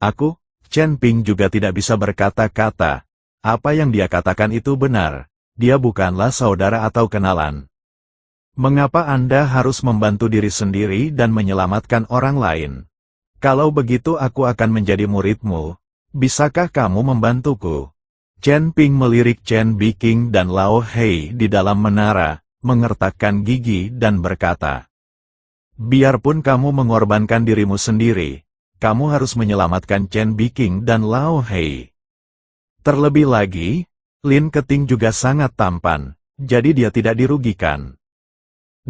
Aku, Chen Ping juga tidak bisa berkata-kata. Apa yang dia katakan itu benar. Dia bukanlah saudara atau kenalan. Mengapa Anda harus membantu diri sendiri dan menyelamatkan orang lain? Kalau begitu aku akan menjadi muridmu. Bisakah kamu membantuku? Chen Ping melirik Chen Biking dan Lao Hei di dalam menara, mengertakkan gigi dan berkata, biarpun kamu mengorbankan dirimu sendiri, kamu harus menyelamatkan Chen Biking dan Lao Hei. Terlebih lagi, Lin Keting juga sangat tampan, jadi dia tidak dirugikan.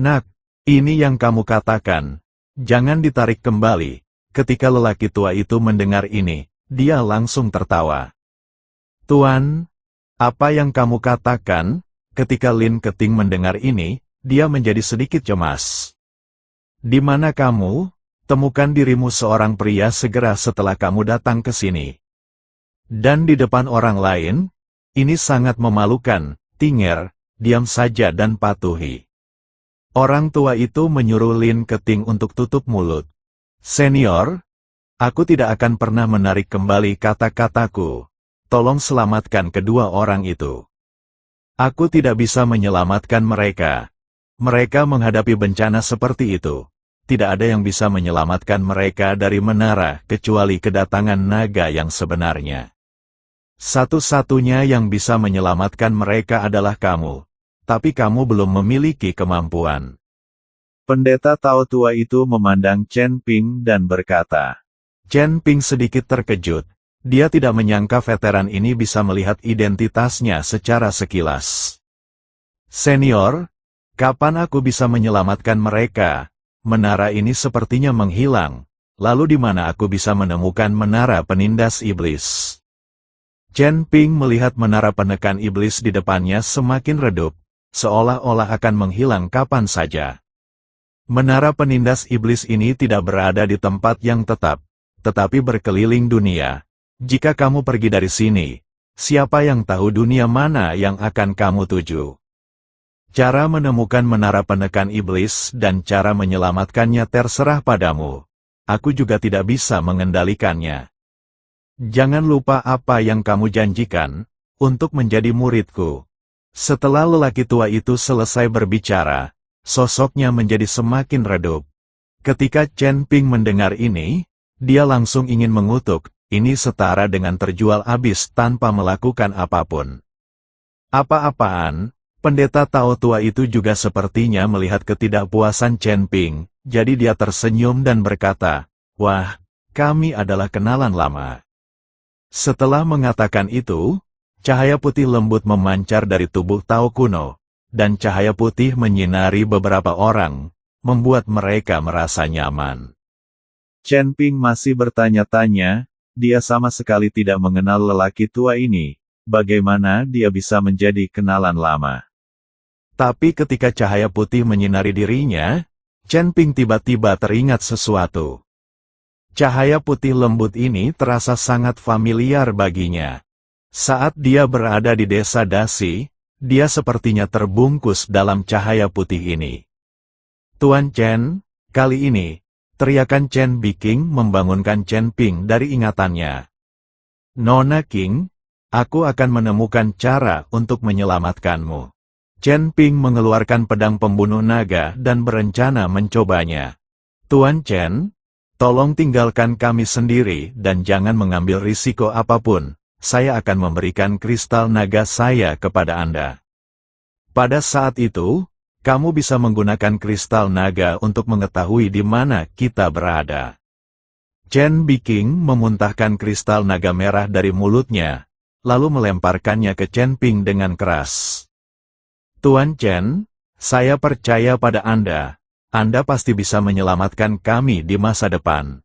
Nak, ini yang kamu katakan. Jangan ditarik kembali. Ketika lelaki tua itu mendengar ini, dia langsung tertawa. Tuan, apa yang kamu katakan? Ketika Lin Keting mendengar ini, dia menjadi sedikit cemas. Di mana kamu? Temukan dirimu seorang pria segera setelah kamu datang ke sini. Dan di depan orang lain, ini sangat memalukan, Tinger, diam saja dan patuhi. Orang tua itu menyuruh Lin Keting untuk tutup mulut. Senior, aku tidak akan pernah menarik kembali kata-kataku. Tolong selamatkan kedua orang itu. Aku tidak bisa menyelamatkan mereka. Mereka menghadapi bencana seperti itu. Tidak ada yang bisa menyelamatkan mereka dari menara kecuali kedatangan naga yang sebenarnya. Satu-satunya yang bisa menyelamatkan mereka adalah kamu. Tapi kamu belum memiliki kemampuan. Pendeta Tao tua itu memandang Chen Ping dan berkata. Chen Ping sedikit terkejut. Dia tidak menyangka veteran ini bisa melihat identitasnya secara sekilas. Senior, kapan aku bisa menyelamatkan mereka? Menara ini sepertinya menghilang. Lalu di mana aku bisa menemukan menara penindas iblis? Chen Ping melihat menara penekan iblis di depannya semakin redup. Seolah-olah akan menghilang kapan saja. Menara penindas iblis ini tidak berada di tempat yang tetap, tetapi berkeliling dunia. Jika kamu pergi dari sini, siapa yang tahu dunia mana yang akan kamu tuju? Cara menemukan menara penekan iblis dan cara menyelamatkannya terserah padamu. Aku juga tidak bisa mengendalikannya. Jangan lupa apa yang kamu janjikan, untuk menjadi muridku. Setelah lelaki tua itu selesai berbicara, sosoknya menjadi semakin redup. Ketika Chen Ping mendengar ini, dia langsung ingin mengutuk, ini setara dengan terjual habis tanpa melakukan apapun. Apa-apaan, pendeta Tao tua itu juga sepertinya melihat ketidakpuasan Chen Ping, jadi dia tersenyum dan berkata, wah, kami adalah kenalan lama. Setelah mengatakan itu, cahaya putih lembut memancar dari tubuh Tao kuno, dan cahaya putih menyinari beberapa orang, membuat mereka merasa nyaman. Chen Ping masih bertanya-tanya, dia sama sekali tidak mengenal lelaki tua ini, bagaimana dia bisa menjadi kenalan lama. Tapi ketika cahaya putih menyinari dirinya, Chen Ping tiba-tiba teringat sesuatu. Cahaya putih lembut ini terasa sangat familiar baginya. Saat dia berada di desa Dasi, dia sepertinya terbungkus dalam cahaya putih ini. Tuan Chen, kali ini, teriakan Chen Biking membangunkan Chen Ping dari ingatannya. Nona King, aku akan menemukan cara untuk menyelamatkanmu. Chen Ping mengeluarkan pedang pembunuh naga dan berencana mencobanya. Tuan Chen, tolong tinggalkan kami sendiri dan jangan mengambil risiko apapun. Saya akan memberikan kristal naga saya kepada Anda. Pada saat itu, kamu bisa menggunakan kristal naga untuk mengetahui di mana kita berada. Chen Biking memuntahkan kristal naga merah dari mulutnya, lalu melemparkannya ke Chen Ping dengan keras. Tuan Chen, saya percaya pada Anda. Anda pasti bisa menyelamatkan kami di masa depan.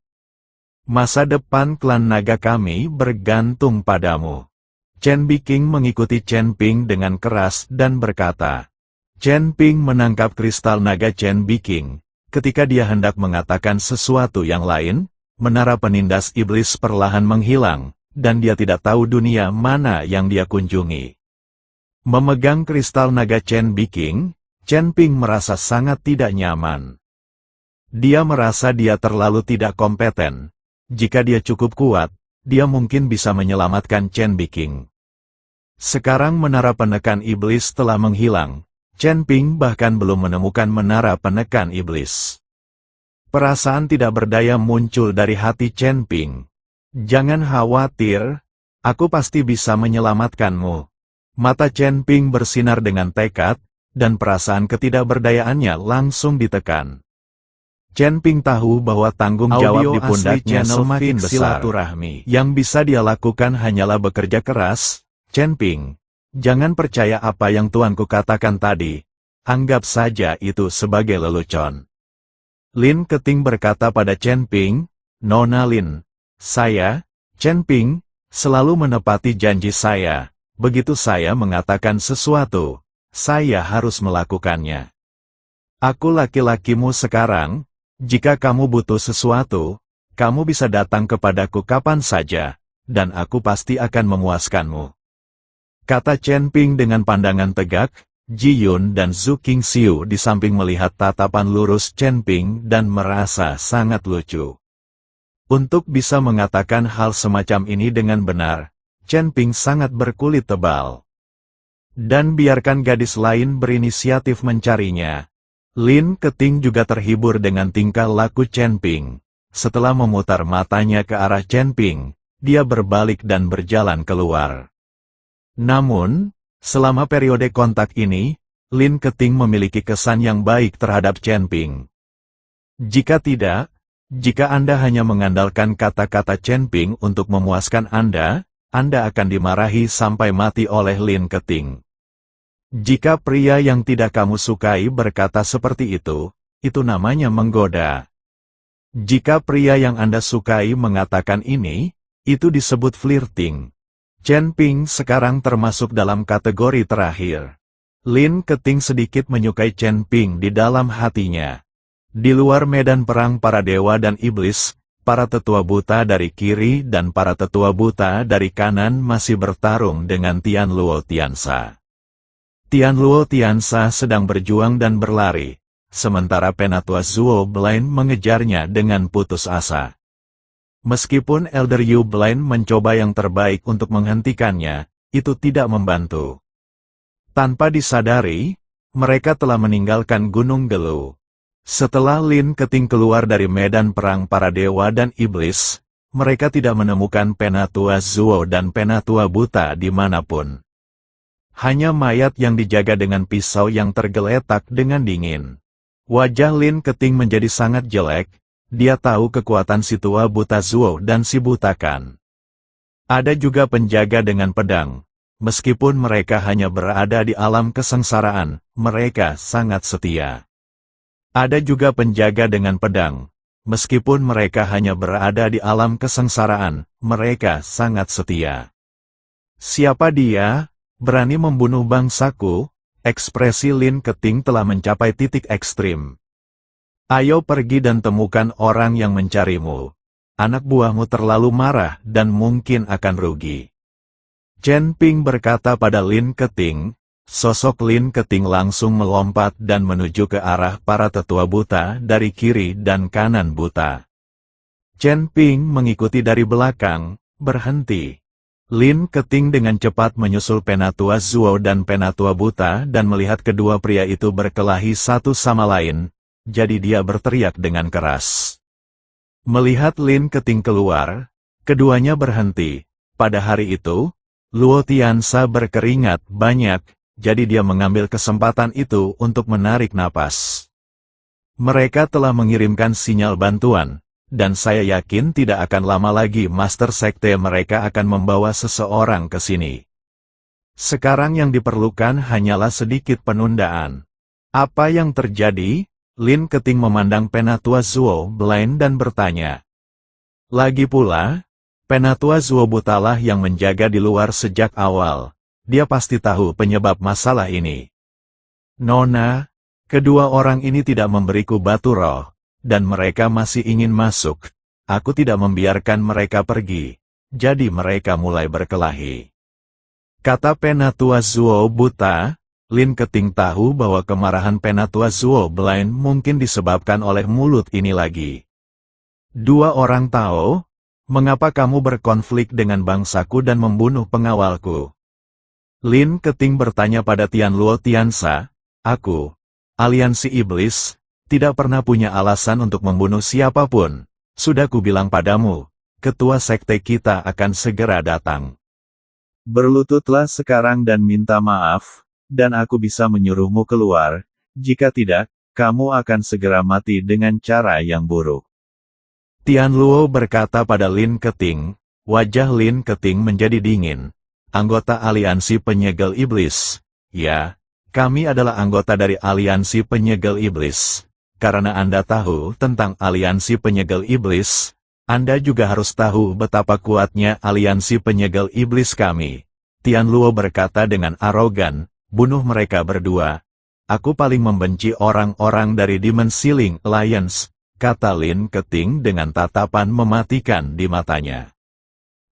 Masa depan klan naga kami bergantung padamu. Chen Biking mengikuti Chen Ping dengan keras dan berkata. Chen Ping menangkap kristal naga Chen Biking. Ketika dia hendak mengatakan sesuatu yang lain, menara penindas iblis perlahan menghilang, dan dia tidak tahu dunia mana yang dia kunjungi. Memegang kristal naga Chen Biking, Chen Ping merasa sangat tidak nyaman. Dia merasa dia terlalu tidak kompeten. Jika dia cukup kuat, dia mungkin bisa menyelamatkan Chen Biking. Sekarang menara penekan iblis telah menghilang. Chen Ping bahkan belum menemukan menara penekan iblis. Perasaan tidak berdaya muncul dari hati Chen Ping. Jangan khawatir, aku pasti bisa menyelamatkanmu. Mata Chen Ping bersinar dengan tekad, dan perasaan ketidakberdayaannya langsung ditekan. Chen Ping tahu bahwa tanggung jawab di pundaknya semakin besar. Yang bisa dia lakukan hanyalah bekerja keras. Chen Ping, jangan percaya apa yang tuanku katakan tadi. Anggap saja itu sebagai lelucon. Lin Keting berkata pada Chen Ping, Nona Lin, saya, Chen Ping, selalu menepati janji saya. Begitu saya mengatakan sesuatu, saya harus melakukannya. Aku laki-lakimu sekarang. Jika kamu butuh sesuatu, kamu bisa datang kepadaku kapan saja, dan aku pasti akan memuaskanmu. Kata Chen Ping dengan pandangan tegak. Ji Yun dan Zhu Qingxiu di samping melihat tatapan lurus Chen Ping dan merasa sangat lucu. Untuk bisa mengatakan hal semacam ini dengan benar, Chen Ping sangat berkulit tebal. Dan biarkan gadis lain berinisiatif mencarinya. Lin Keting juga terhibur dengan tingkah laku Chen Ping. Setelah memutar matanya ke arah Chen Ping, dia berbalik dan berjalan keluar. Namun, selama periode kontak ini, Lin Keting memiliki kesan yang baik terhadap Chen Ping. Jika tidak, jika Anda hanya mengandalkan kata-kata Chen Ping untuk memuaskan Anda akan dimarahi sampai mati oleh Lin Keting. Jika pria yang tidak kamu sukai berkata seperti itu namanya menggoda. Jika pria yang Anda sukai mengatakan ini, itu disebut flirting. Chen Ping sekarang termasuk dalam kategori terakhir. Lin Keting sedikit menyukai Chen Ping di dalam hatinya. Di luar medan perang para dewa dan iblis, para tetua buta dari kiri dan para tetua buta dari kanan masih bertarung dengan Tian Luo Tiansa. Tian Luo Tiansa sedang berjuang dan berlari, sementara Penatua Zuo Blind mengejarnya dengan putus asa. Meskipun Elder Yu Blind mencoba yang terbaik untuk menghentikannya, itu tidak membantu. Tanpa disadari, mereka telah meninggalkan Gunung Gelu. Setelah Lin Keting keluar dari medan perang para dewa dan iblis, mereka tidak menemukan Penatua Zuo dan Penatua Buta dimanapun. Hanya mayat yang dijaga dengan pisau yang tergeletak dengan dingin. Wajah Lin Keting menjadi sangat jelek, dia tahu kekuatan si tua buta Zuo dan si butakan. Ada juga penjaga dengan pedang. Meskipun mereka hanya berada di alam kesengsaraan, mereka sangat setia. Ada juga penjaga dengan pedang. Meskipun mereka hanya berada di alam kesengsaraan, mereka sangat setia. Siapa dia? Berani membunuh bangsaku? Ekspresi Lin Keting telah mencapai titik ekstrim. Ayo pergi dan temukan orang yang mencarimu. Anak buahmu terlalu marah dan mungkin akan rugi. Chen Ping berkata pada Lin Keting. Sosok Lin Keting langsung melompat dan menuju ke arah para tetua buta dari kiri dan kanan buta. Chen Ping mengikuti dari belakang, berhenti. Lin Keting dengan cepat menyusul Penatua Zuo dan Penatua Buta dan melihat kedua pria itu berkelahi satu sama lain, jadi dia berteriak dengan keras. Melihat Lin Keting keluar, keduanya berhenti. Pada hari itu, Luo Tiansa berkeringat banyak, jadi dia mengambil kesempatan itu untuk menarik napas. Mereka telah mengirimkan sinyal bantuan. Dan saya yakin tidak akan lama lagi Master Sekte mereka akan membawa seseorang ke sini. Sekarang yang diperlukan hanyalah sedikit penundaan. Apa yang terjadi? Lin Keting memandang Penatua Zuo Blind dan bertanya. Lagi pula, Penatua Zuo Butalah yang menjaga di luar sejak awal. Dia pasti tahu penyebab masalah ini. Nona, kedua orang ini tidak memberiku batu roh. Dan mereka masih ingin masuk. Aku tidak membiarkan mereka pergi. Jadi mereka mulai berkelahi. Kata Penatua Zuo Buta, Lin Keting tahu bahwa kemarahan Penatua Zuo Blind mungkin disebabkan oleh mulut ini lagi. Dua orang tahu, Mengapa kamu berkonflik dengan bangsaku dan membunuh pengawalku? Lin Keting bertanya pada Tianluo Tiansa, aku, aliansi iblis, tidak pernah punya alasan untuk membunuh siapapun. Sudah kubilang padamu, ketua sekte kita akan segera datang. Berlututlah sekarang dan minta maaf, dan aku bisa menyuruhmu keluar, jika tidak, kamu akan segera mati dengan cara yang buruk. Tianluo berkata pada Lin Keting, wajah Lin Keting menjadi dingin. Anggota aliansi penyegel iblis. Ya, kami adalah anggota dari aliansi penyegel iblis. Karena Anda tahu tentang aliansi penyegel iblis, Anda juga harus tahu betapa kuatnya aliansi penyegel iblis kami. Tianluo berkata dengan arogan, bunuh mereka berdua. Aku paling membenci orang-orang dari Demon Ceiling Alliance, kata Lin Keting dengan tatapan mematikan di matanya.